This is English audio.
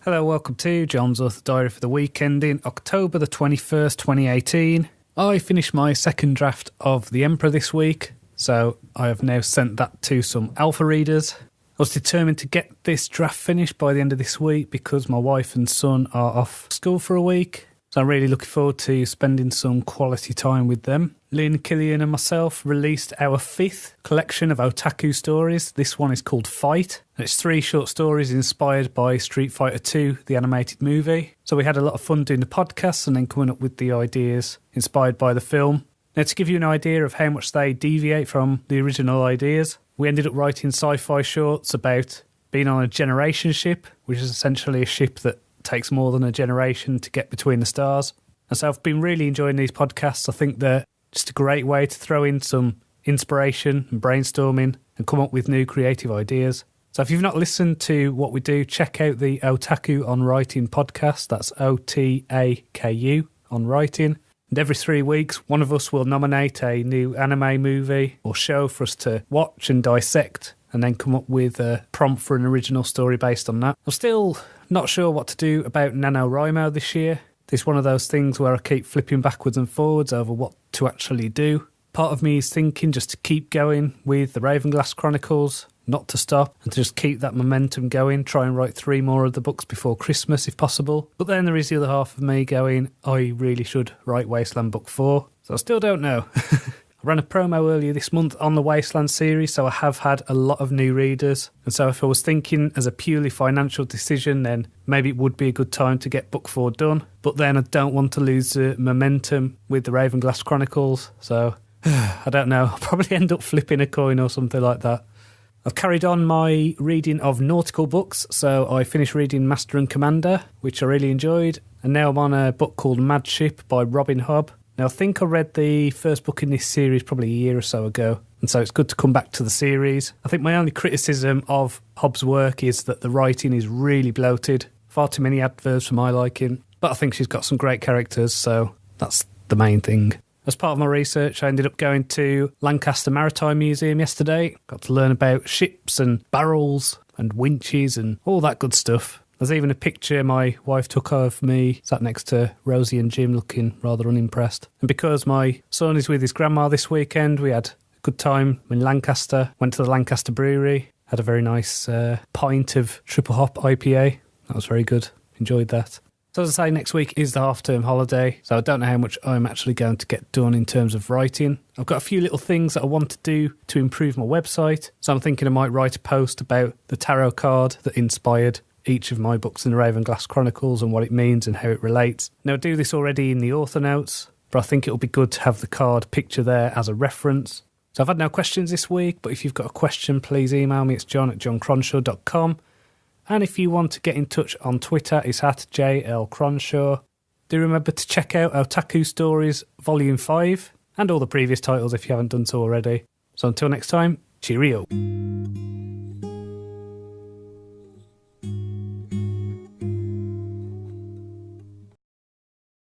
Hello, welcome to John's Author Diary for the weekend in October the 21st, 2018. I finished my second draft of The Emperor this week, so I have now sent that to some alpha readers. I was determined to get this draft finished by the end of this week because my wife and son are off school for a week. So I'm really looking forward to spending some quality time with them. Lynn, Killian and myself released our 5th collection of Otaku Stories. This one is called Fight. And it's 3 short stories inspired by Street Fighter 2, the animated movie. So we had a lot of fun doing the podcast and then coming up with the ideas inspired by the film. Now, to give you an idea of how much they deviate from the original ideas, we ended up writing sci-fi shorts about being on a generation ship, which is essentially a ship that takes more than a generation to get between the stars. And so I've been really enjoying these podcasts. I think they're just a great way to throw in some inspiration and brainstorming and come up with new creative ideas. So if you've not listened to what we do, check out the Otaku on Writing podcast. That's Otaku on Writing. And every 3 weeks, one of us will nominate a new anime, movie or show for us to watch and dissect, and then come up with a prompt for an original story based on that. I'm still not sure what to do about NaNoWriMo this year. It's one of those things where I keep flipping backwards and forwards over what to actually do. Part of me is thinking just to keep going with the Ravenglass Chronicles, not to stop, and to just keep that momentum going, try and write 3 more of the books before Christmas if possible. But then there is the other half of me going, I really should write Wasteland Book 4. So I still don't know. I ran a promo earlier this month on the Wasteland series, so I have had a lot of new readers. And so if I was thinking as a purely financial decision, then maybe it would be a good time to get Book 4 done. But then I don't want to lose the momentum with the Ravenglass Chronicles, so I don't know. I'll probably end up flipping a coin or something like that. I've carried on my reading of nautical books, so I finished reading Master and Commander, which I really enjoyed, and now I'm on a book called Mad Ship by Robin Hobb. Now, I think I read the first book in this series probably a year or so ago, and so it's good to come back to the series. I think my only criticism of Hobb's work is that the writing is really bloated, far too many adverbs for my liking, but I think she's got some great characters, so that's the main thing. As part of my research, I ended up going to Lancaster Maritime Museum yesterday. Got to learn about ships and barrels and winches and all that good stuff. There's even a picture my wife took of me sat next to Rosie and Jim looking rather unimpressed. And because my son is with his grandma this weekend, we had a good time in Lancaster, went to the Lancaster Brewery, had a very nice pint of triple hop IPA. That was very good. Enjoyed that. So as I say, next week is the half-term holiday, so I don't know how much I'm actually going to get done in terms of writing. I've got a few little things that I want to do to improve my website, so I'm thinking I might write a post about the tarot card that inspired each of my books in the Ravenglass Chronicles and what it means and how it relates. Now, I do this already in the author notes, but I think it'll be good to have the card picture there as a reference. So I've had no questions this week, but if you've got a question, please email me. It's john@johncronshaw.com. And if you want to get in touch on Twitter, it's @JLCronshaw. Do remember to check out Otaku Stories Volume 5 and all the previous titles if you haven't done so already. So until next time, cheerio.